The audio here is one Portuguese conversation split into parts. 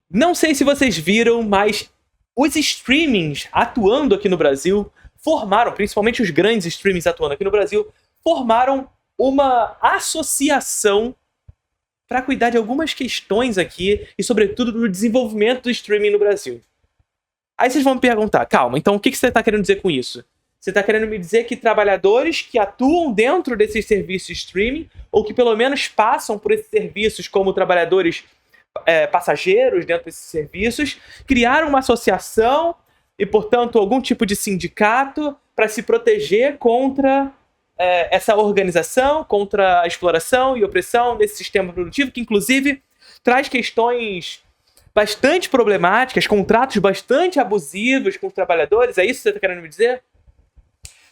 Não sei se vocês viram, mas os streamings atuando aqui no Brasil formaram, principalmente os grandes streamings atuando aqui no Brasil, formaram uma associação para cuidar de algumas questões aqui e, sobretudo, do desenvolvimento do streaming no Brasil. Aí vocês vão me perguntar, calma, então o que você está querendo dizer com isso? Você está querendo me dizer que trabalhadores que atuam dentro desses serviços de streaming, ou que pelo menos passam por esses serviços como trabalhadores passageiros dentro desses serviços, criaram uma associação e, portanto, algum tipo de sindicato para se proteger contra essa organização, contra a exploração e opressão desse sistema produtivo, que inclusive traz questões bastante problemáticas, contratos bastante abusivos com os trabalhadores. É isso que você está querendo me dizer?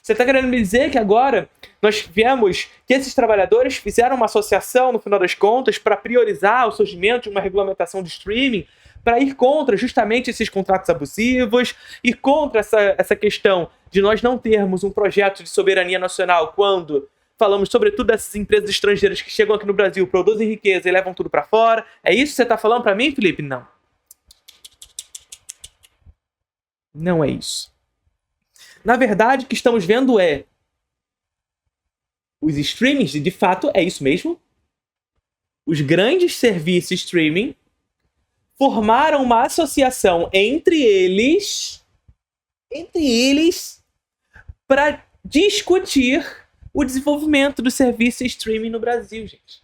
Você está querendo me dizer que agora nós vemos que esses trabalhadores fizeram uma associação, no final das contas, para priorizar o surgimento de uma regulamentação de streaming, para ir contra justamente esses contratos abusivos, e contra essa questão de nós não termos um projeto de soberania nacional quando falamos sobretudo dessas empresas estrangeiras que chegam aqui no Brasil, produzem riqueza e levam tudo para fora? É isso que você está falando para mim, Felipe? Não. Não é isso. Na verdade, o que estamos vendo é os streamings, de fato, é isso mesmo. Os grandes serviços streaming formaram uma associação entre eles para discutir o desenvolvimento do serviço streaming no Brasil, gente.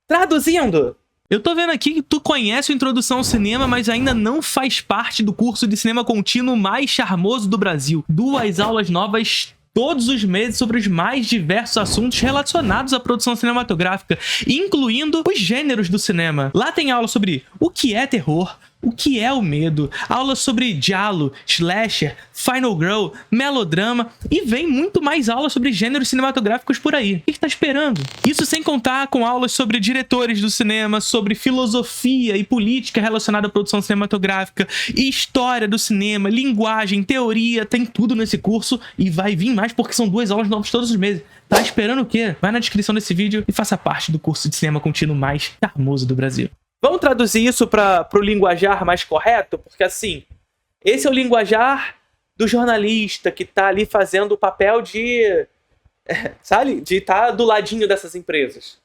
Traduzindo, eu tô vendo aqui que tu conhece o Introdução ao Cinema, mas ainda não faz parte do curso de cinema contínuo mais charmoso do Brasil. 2 aulas novas todos os meses sobre os mais diversos assuntos relacionados à produção cinematográfica, incluindo os gêneros do cinema. Lá tem aula sobre o que é terror, o que é o medo, aulas sobre giallo, slasher, final girl, melodrama, e vem muito mais aulas sobre gêneros cinematográficos por aí. O que tá esperando? Isso sem contar com aulas sobre diretores do cinema, sobre filosofia e política relacionada à produção cinematográfica, história do cinema, linguagem, teoria, tem tudo nesse curso, e vai vir mais porque são 2 aulas novas todos os meses. Tá esperando o quê? Vai na descrição desse vídeo e faça parte do curso de cinema contínuo mais charmoso do Brasil. Vamos traduzir isso para o linguajar mais correto? Porque, assim, esse é o linguajar do jornalista que está ali fazendo o papel de, sabe, de estar do ladinho dessas empresas.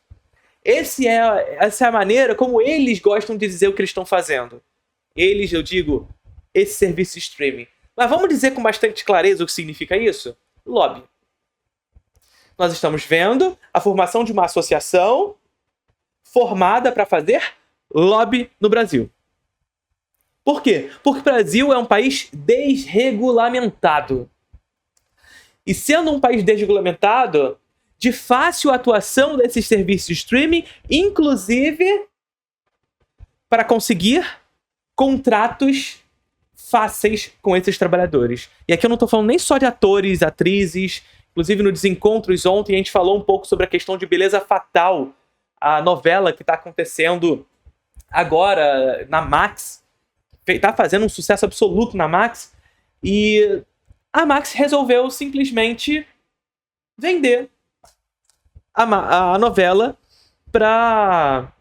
Essa é a maneira como eles gostam de dizer o que eles estão fazendo. Eles, eu digo, esse serviço de streaming. Mas vamos dizer com bastante clareza o que significa isso? Lobby. Nós estamos vendo a formação de uma associação formada para fazer lobby no Brasil. Por quê? Porque o Brasil é um país desregulamentado. E sendo um país desregulamentado, de fácil atuação desses serviços de streaming, inclusive para conseguir contratos fáceis com esses trabalhadores. E aqui eu não estou falando nem só de atores, atrizes. Inclusive no Desencontros ontem a gente falou um pouco sobre a questão de Beleza Fatal, a novela que está acontecendo agora na Max, tá fazendo um sucesso absoluto na Max, e a Max resolveu simplesmente vender a novela pra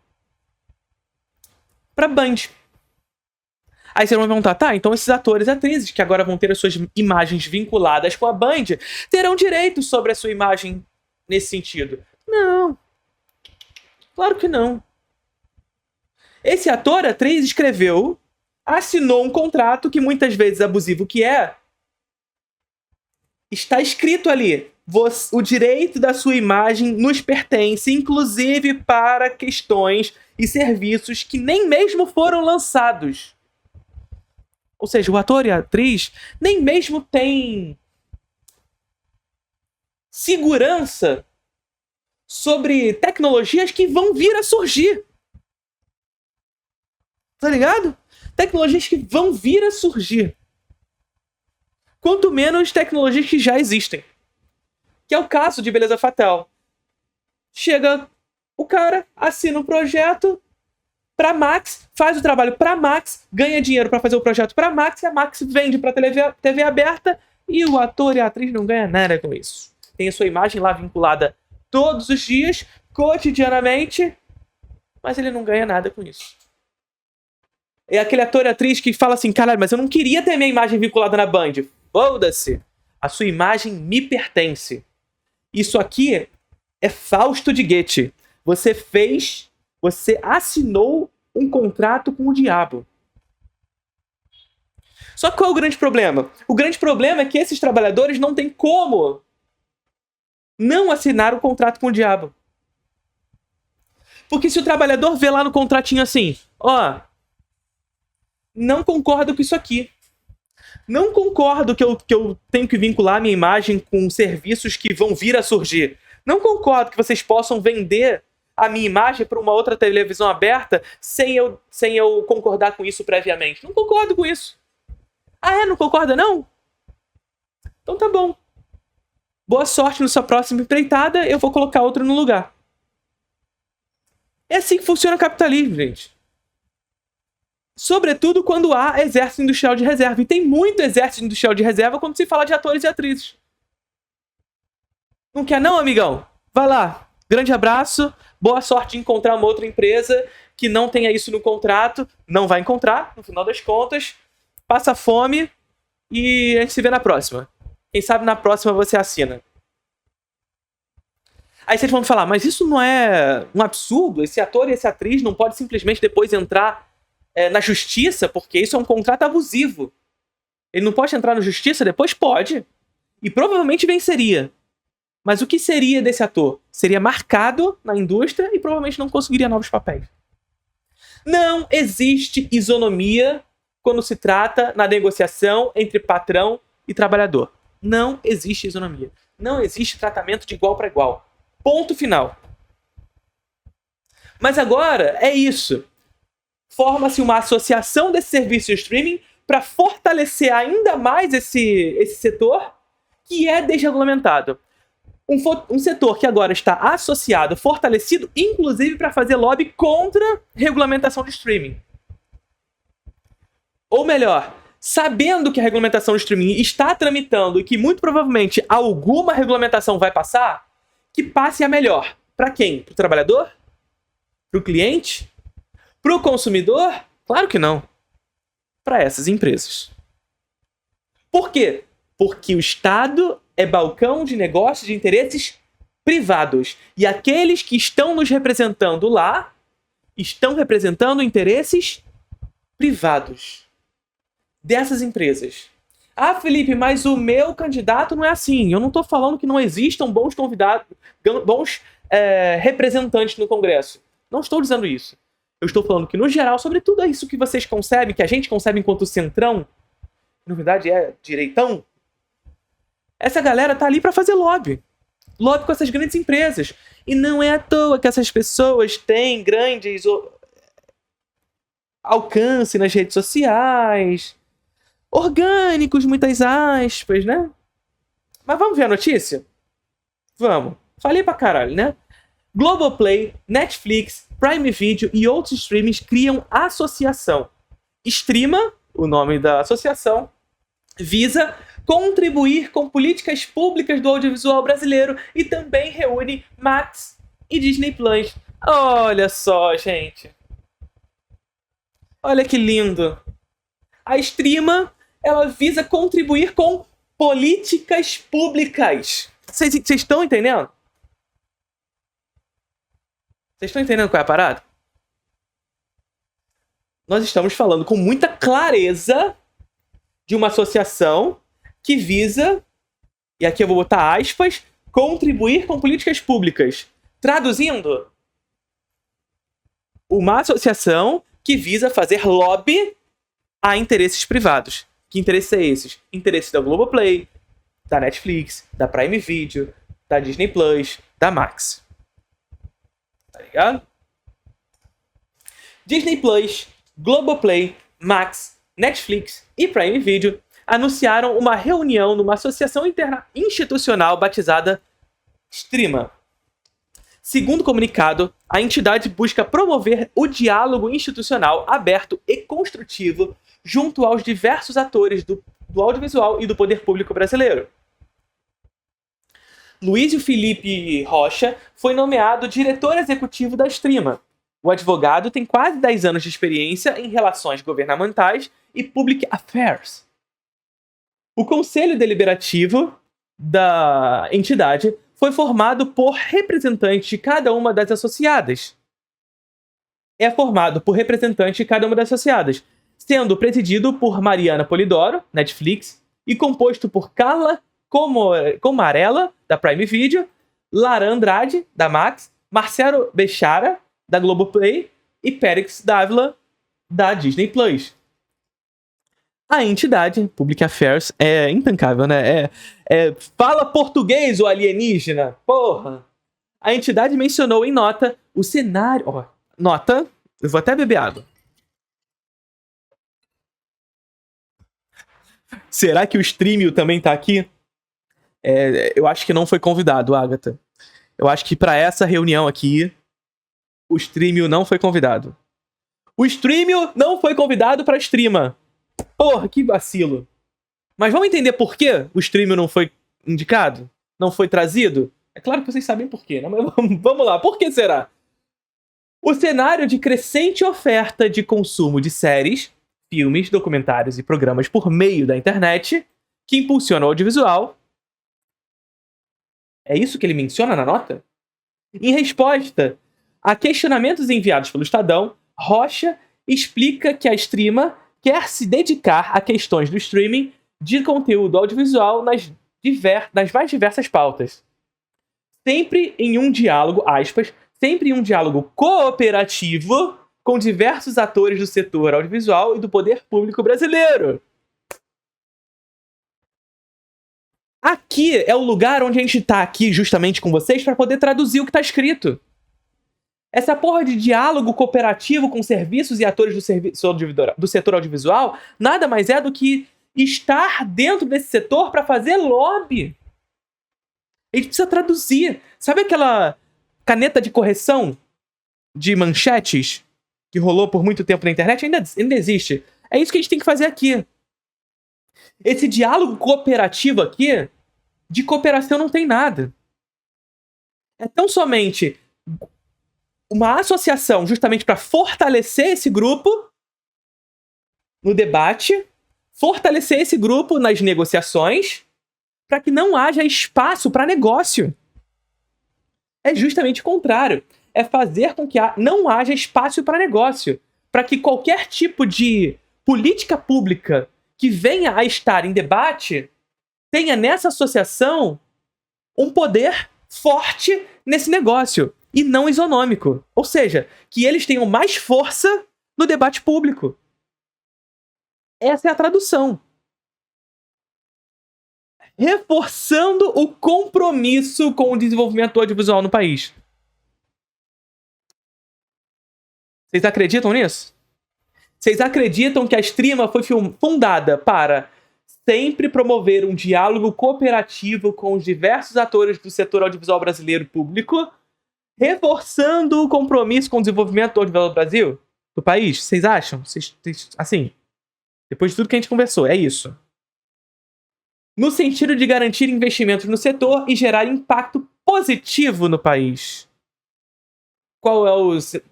Band. Aí vocês vão perguntar, tá, então esses atores e atrizes que agora vão ter as suas imagens vinculadas com a Band terão direito sobre a sua imagem nesse sentido? Não. Claro que não. Esse ator, atriz, escreveu, assinou um contrato que muitas vezes abusivo que é, está escrito ali, o direito da sua imagem nos pertence, inclusive para questões e serviços que nem mesmo foram lançados. Ou seja, o ator e a atriz nem mesmo têm segurança sobre tecnologias que vão vir a surgir. Tá ligado? Tecnologias que vão vir a surgir. Quanto menos tecnologias que já existem. Que é o caso de Beleza Fatal. Chega o cara, assina um projeto pra Max, faz o trabalho pra Max, ganha dinheiro pra fazer o projeto pra Max, e a Max vende pra TV aberta, e o ator e a atriz não ganham nada com isso. Tem a sua imagem lá vinculada todos os dias, cotidianamente, mas ele não ganha nada com isso. É aquele ator e atriz que fala assim, caralho, mas eu não queria ter minha imagem vinculada na Band. Foda-se. A sua imagem me pertence. Isso aqui é Fausto de Goethe. Você assinou um contrato com o diabo. Só que qual é o grande problema? O grande problema é que esses trabalhadores não têm como não assinar o contrato com o diabo. Porque se o trabalhador vê lá no contratinho assim, ó, não concordo com isso aqui. Não concordo que eu tenho que vincular minha imagem com serviços que vão vir a surgir. Não concordo que vocês possam vender a minha imagem para uma outra televisão aberta sem eu concordar com isso previamente. Não concordo com isso. Ah, é? Não concorda, não? Então tá bom. Boa sorte na sua próxima empreitada, eu vou colocar outro no lugar. É assim que funciona o capitalismo, gente. Sobretudo quando há exército industrial de reserva. E tem muito exército industrial de reserva quando se fala de atores e atrizes. Não quer não, amigão? Vai lá. Grande abraço. Boa sorte de encontrar uma outra empresa que não tenha isso no contrato. Não vai encontrar, no final das contas. Passa fome e a gente se vê na próxima. Quem sabe na próxima você assina. Aí vocês vão me falar, mas isso não é um absurdo? Esse ator e essa atriz não pode simplesmente depois entrar na justiça, porque isso é um contrato abusivo. Ele não pode entrar na justiça depois? Pode. E provavelmente venceria. Mas o que seria desse ator? Seria marcado na indústria e provavelmente não conseguiria novos papéis. Não existe isonomia quando se trata na negociação entre patrão e trabalhador. Não existe isonomia. Não existe tratamento de igual para igual. Ponto final. Mas agora é isso. Forma-se uma associação desse serviço de streaming para fortalecer ainda mais esse setor que é desregulamentado. Um setor que agora está associado, fortalecido, inclusive para fazer lobby contra regulamentação de streaming. Ou melhor, sabendo que a regulamentação de streaming está tramitando e que muito provavelmente alguma regulamentação vai passar, que passe a melhor. Para quem? Para o trabalhador? Para o cliente? Para o consumidor? Claro que não. Para essas empresas. Por quê? Porque o Estado é balcão de negócios de interesses privados. E aqueles que estão nos representando lá estão representando interesses privados dessas empresas. Ah, Felipe, mas o meu candidato não é assim. Eu não estou falando que não existam bons convidados, bons representantes no Congresso. Não estou dizendo isso. Eu estou falando que, no geral, sobretudo é isso que vocês concebem, que a gente concebe enquanto centrão, na verdade é direitão, essa galera tá ali para fazer lobby. Lobby com essas grandes empresas. E não é à toa que essas pessoas têm grandes alcance nas redes sociais, orgânicos, muitas aspas, né? Mas vamos ver a notícia? Vamos. Falei pra caralho, né? Globoplay, Netflix, Prime Video e outros streamings criam associação. Streama, o nome da associação, visa contribuir com políticas públicas do audiovisual brasileiro e também reúne Max e Disney Plus. Olha só, gente. Olha que lindo. A Streama, ela visa contribuir com políticas públicas. Vocês estão entendendo? Vocês estão entendendo qual é a parada? Nós estamos falando com muita clareza de uma associação que visa, e aqui eu vou botar aspas, contribuir com políticas públicas. Traduzindo, uma associação que visa fazer lobby a interesses privados. Que interesses é esses? Interesses da Globoplay, da Netflix, da Prime Video, da Disney Plus, da Max. Tá ligado? Disney Plus, Globoplay, Max, Netflix e Prime Video anunciaram uma reunião numa associação institucional batizada Streama. Segundo o comunicado, a entidade busca promover o diálogo institucional aberto e construtivo junto aos diversos atores do audiovisual e do poder público brasileiro. Luísio Felipe Rocha foi nomeado diretor executivo da Streama. O advogado tem quase 10 anos de experiência em relações governamentais e public affairs. O conselho deliberativo da entidade foi formado por representantes de cada uma das associadas. É formado por representantes de cada uma das associadas, sendo presidido por Mariana Polidoro, Netflix, e composto por Carla Comarella, da Prime Video, Lara Andrade, da Max, Marcelo Bechara, da Globoplay, e Périx Dávila, da Disney Plus. A entidade, Public Affairs, é intancável, né? Fala português, o alienígena! Porra! A entidade mencionou em nota o cenário... Ó, nota, eu vou até beber água. Será que o Streamio também tá aqui? Eu acho que não foi convidado, Agatha. Eu acho que pra essa reunião aqui, o Streamio não foi convidado. O Streamio não foi convidado pra streama. Porra, que vacilo. Mas vamos entender por que o Streamio não foi indicado? Não foi trazido? É claro que vocês sabem por quê, né? Mas vamos lá, por que será? O cenário de crescente oferta de consumo de séries, filmes, documentários e programas por meio da internet, que impulsiona o audiovisual. É isso que ele menciona na nota? Em resposta a questionamentos enviados pelo Estadão, Rocha explica que a streama quer se dedicar a questões do streaming de conteúdo audiovisual nas mais diversas pautas. Sempre em um diálogo, aspas, sempre em um diálogo cooperativo com diversos atores do setor audiovisual e do poder público brasileiro. Aqui é o lugar onde a gente tá aqui justamente com vocês para poder traduzir o que tá escrito. Essa porra de diálogo cooperativo com serviços e atores do setor audiovisual nada mais é do que estar dentro desse setor para fazer lobby. A gente precisa traduzir. Sabe aquela caneta de correção de manchetes que rolou por muito tempo na internet? Ainda existe. É isso que a gente tem que fazer aqui. Esse diálogo cooperativo aqui, de cooperação não tem nada. É tão somente uma associação justamente para fortalecer esse grupo no debate, fortalecer esse grupo nas negociações, para que não haja espaço para negócio. É justamente o contrário. É fazer com que não haja espaço para negócio, para que qualquer tipo de política pública que venha a estar em debate tenha nessa associação um poder forte nesse negócio e não isonômico. Ou seja, que eles tenham mais força no debate público. Essa é a tradução. Reforçando o compromisso com o desenvolvimento audiovisual no país. Vocês acreditam nisso? Vocês acreditam que a Streama foi fundada para sempre promover um diálogo cooperativo com os diversos atores do setor audiovisual brasileiro público, reforçando o compromisso com o desenvolvimento do audiovisual do Brasil? Do país? Vocês acham? Assim, depois de tudo que a gente conversou, é isso. No sentido de garantir investimentos no setor e gerar impacto positivo no país. Qual é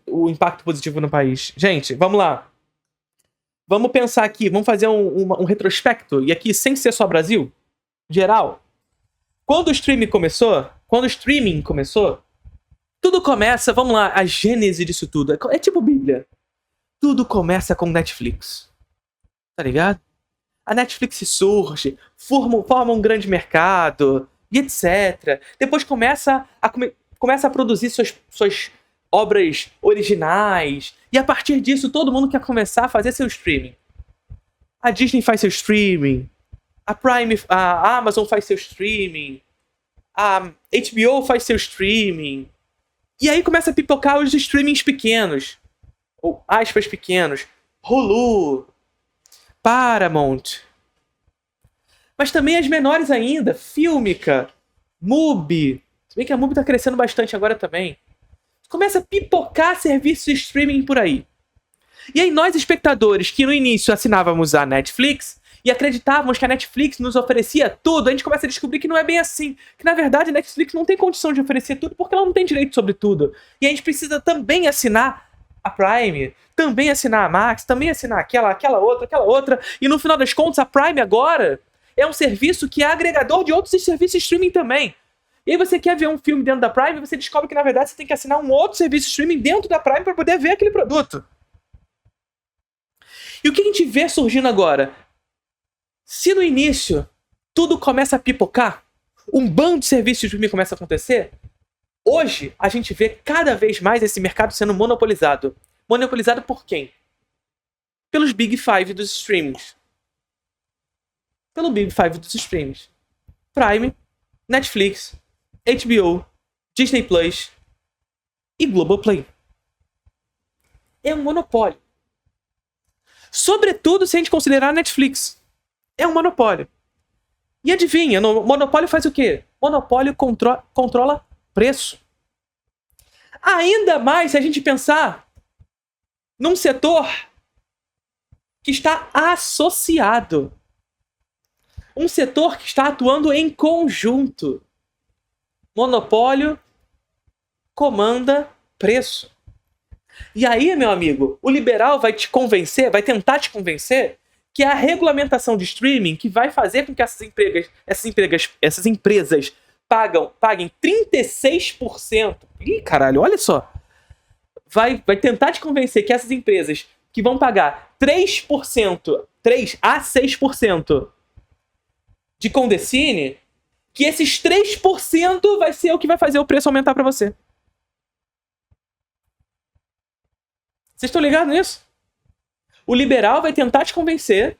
o impacto positivo no país? Gente, vamos lá. Vamos pensar aqui, vamos fazer um retrospecto, e aqui sem ser só Brasil, geral. Quando o streaming começou, tudo começa, vamos lá, a gênese disso tudo. É tipo Bíblia. Tudo começa com Netflix. Tá ligado? A Netflix surge, forma um grande mercado, e etc. Depois começa a produzir suas obras originais, e a partir disso todo mundo quer começar a fazer seu streaming. A Disney faz seu streaming, a Amazon faz seu streaming, a HBO faz seu streaming, e aí começa a pipocar os streamings pequenos, ou aspas pequenos, Hulu, Paramount, mas também as menores ainda, Filmica, Mubi, se bem que a Mubi tá crescendo bastante agora também. Começa a pipocar serviços de streaming por aí. E aí nós, espectadores, que no início assinávamos a Netflix e acreditávamos que a Netflix nos oferecia tudo, a gente começa a descobrir que não é bem assim. Que na verdade a Netflix não tem condição de oferecer tudo porque ela não tem direito sobre tudo. E a gente precisa também assinar a Prime, também assinar a Max, também assinar aquela outra, e no final das contas a Prime agora é um serviço que é agregador de outros serviços de streaming também. E aí você quer ver um filme dentro da Prime, você descobre que na verdade você tem que assinar um outro serviço de streaming dentro da Prime para poder ver aquele produto. E o que a gente vê surgindo agora? Se no início tudo começa a pipocar, um bando de serviços de streaming começa a acontecer, hoje a gente vê cada vez mais esse mercado sendo monopolizado. Monopolizado por quem? Pelos Big Five dos streamings. Pelo Big Five dos streamings. Prime, Netflix, HBO, Disney Plus e Globoplay. É um monopólio. Sobretudo se a gente considerar a Netflix. É um monopólio. E adivinha, o monopólio faz o quê? Monopólio controla preço. Ainda mais se a gente pensar num setor que está associado. Um setor que está atuando em conjunto. Monopólio comanda preço. E aí, meu amigo, o liberal vai te convencer, vai tentar te convencer que é a regulamentação de streaming que vai fazer com que essas empresas paguem 36%. Ih, caralho, olha só. Vai tentar te convencer que essas empresas que vão pagar 3 a 6% de Condecine, que esses 3% vai ser o que vai fazer o preço aumentar para você. Vocês estão ligados nisso? O liberal vai tentar te convencer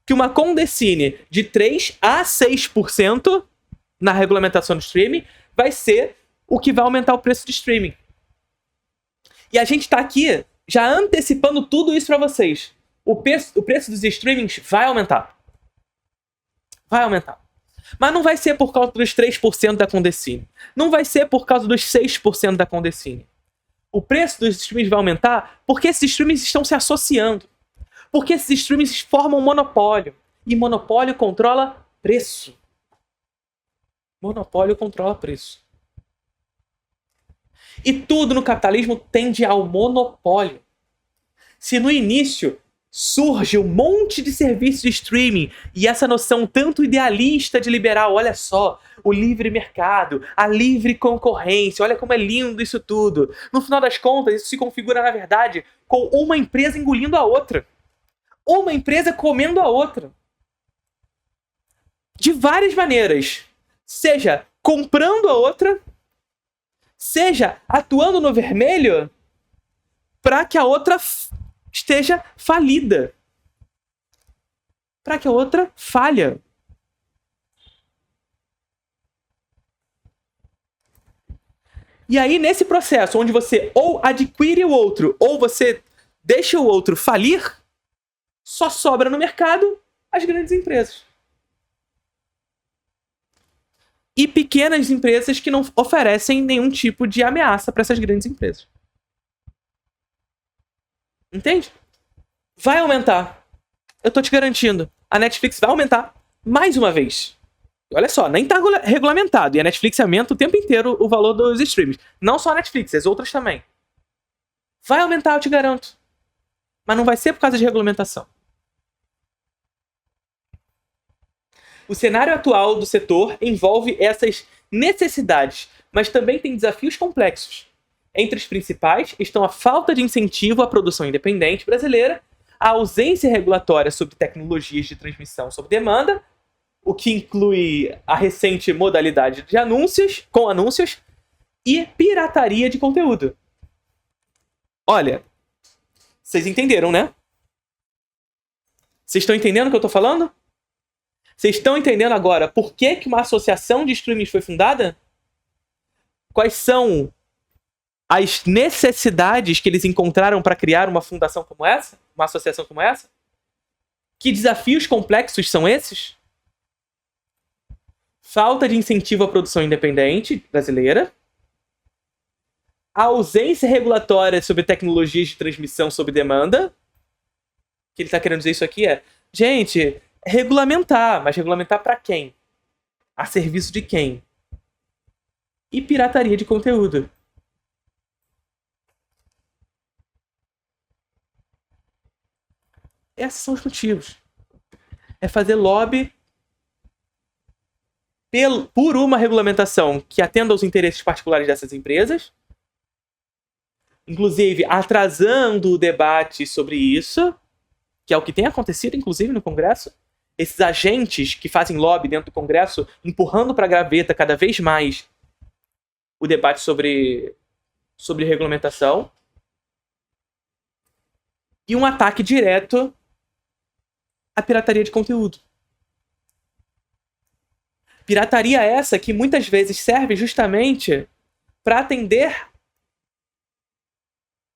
que uma Condecine de 3 a 6% na regulamentação do streaming vai ser o que vai aumentar o preço de streaming. E a gente está aqui já antecipando tudo isso para vocês. O preço dos streamings vai aumentar. Vai aumentar. Mas não vai ser por causa dos 3% da Condecine. Não vai ser por causa dos 6% da Condecine. O preço dos streamings vai aumentar porque esses streamings estão se associando. Porque esses streamings formam um monopólio. E monopólio controla preço. Monopólio controla preço. E tudo no capitalismo tende ao monopólio. Se no início surge um monte de serviços de streaming e essa noção tanto idealista de liberal, olha só, o livre mercado, a livre concorrência, olha como é lindo isso tudo. No final das contas, isso se configura, na verdade, com uma empresa engolindo a outra. Uma empresa comendo a outra. De várias maneiras. Seja comprando a outra, seja atuando no vermelho para que a outra esteja falida. Para que a outra falha. E aí, nesse processo, onde você ou adquire o outro, ou você deixa o outro falir, só sobra no mercado as grandes empresas. E pequenas empresas que não oferecem nenhum tipo de ameaça para essas grandes empresas. Entende? Vai aumentar. Eu tô te garantindo. A Netflix vai aumentar mais uma vez. E olha só, nem tá regulamentado. E a Netflix aumenta o tempo inteiro o valor dos streams. Não só a Netflix, as outras também. Vai aumentar, eu te garanto. Mas não vai ser por causa de regulamentação. O cenário atual do setor envolve essas necessidades, mas também tem desafios complexos. Entre os principais estão a falta de incentivo à produção independente brasileira, a ausência regulatória sobre tecnologias de transmissão sob demanda, o que inclui a recente modalidade de anúncios, com anúncios, e pirataria de conteúdo. Olha, vocês entenderam, né? Vocês estão entendendo o que eu estou falando? Vocês estão entendendo agora por que uma associação de streamings foi fundada? Quais são as necessidades que eles encontraram para criar uma fundação como essa? Uma associação como essa? Que desafios complexos são esses? Falta de incentivo à produção independente brasileira. A ausência regulatória sobre tecnologias de transmissão sob demanda. O que ele está querendo dizer isso aqui é... Gente, regulamentar, mas regulamentar para quem? A serviço de quem? E pirataria de conteúdo. Esses são os motivos. É fazer lobby por uma regulamentação que atenda aos interesses particulares dessas empresas, inclusive atrasando o debate sobre isso, que é o que tem acontecido, inclusive, no Congresso. Esses agentes que fazem lobby dentro do Congresso, empurrando para a gaveta cada vez mais o debate sobre regulamentação. E um ataque direto à pirataria de conteúdo. Pirataria essa que muitas vezes serve justamente para atender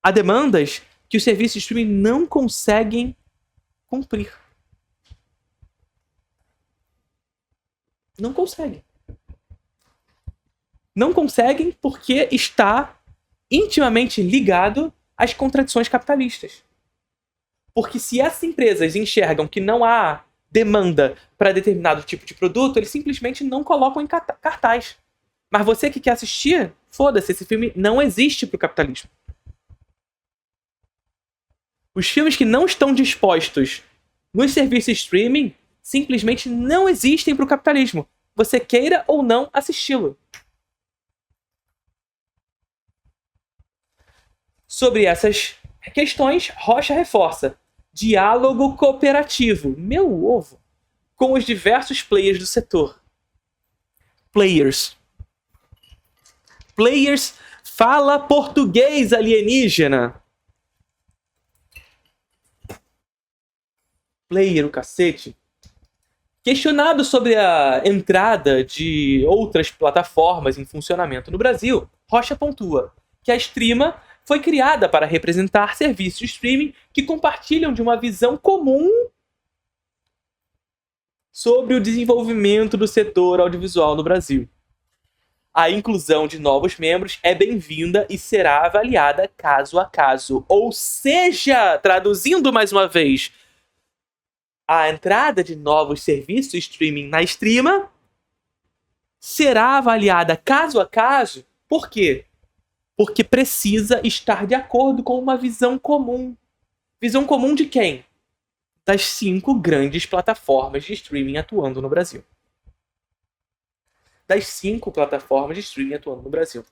a demandas que os serviços de streaming não conseguem cumprir. Não conseguem. Não conseguem porque está intimamente ligado às contradições capitalistas. Porque se essas empresas enxergam que não há demanda para determinado tipo de produto, eles simplesmente não colocam em cartaz. Mas você que quer assistir, foda-se, esse filme não existe para o capitalismo. Os filmes que não estão dispostos nos serviços de streaming simplesmente não existem para o capitalismo. Você queira ou não assisti-lo. Sobre essas questões, Rocha reforça: diálogo cooperativo, meu ovo, com os diversos players do setor. Players fala português, alienígena. Player, o cacete. Questionado sobre a entrada de outras plataformas em funcionamento no Brasil, Rocha pontua que a Streama foi criada para representar serviços de streaming que compartilham de uma visão comum sobre o desenvolvimento do setor audiovisual no Brasil. A inclusão de novos membros é bem-vinda e será avaliada caso a caso. Ou seja, traduzindo mais uma vez, a entrada de novos serviços de streaming na Streama será avaliada caso a caso. Por quê? Porque precisa estar de acordo com uma visão comum. Visão comum de quem? Das 5 grandes plataformas de streaming atuando no Brasil. Das 5 plataformas de streaming atuando no Brasil.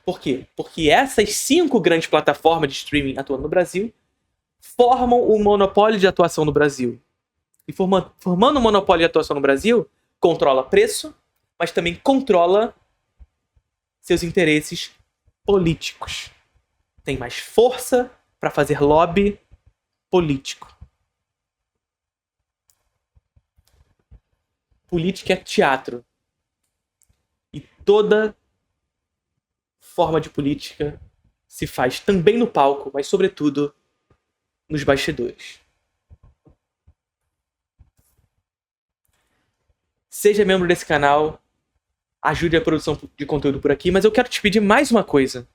Por quê? Porque essas 5 grandes plataformas de streaming atuando no Brasil formam o monopólio de atuação no Brasil. E formando o monopólio de atuação no Brasil, controla preço, mas também controla seus interesses políticos. Tem mais força para fazer lobby político. Política é teatro. E toda forma de política se faz também no palco, mas sobretudo nos bastidores. Seja membro desse canal, ajude a produção de conteúdo por aqui, mas eu quero te pedir mais uma coisa.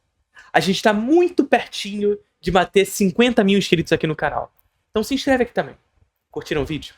A gente está muito pertinho de bater 50 mil inscritos aqui no canal. Então se inscreve aqui também. Curtiram o vídeo?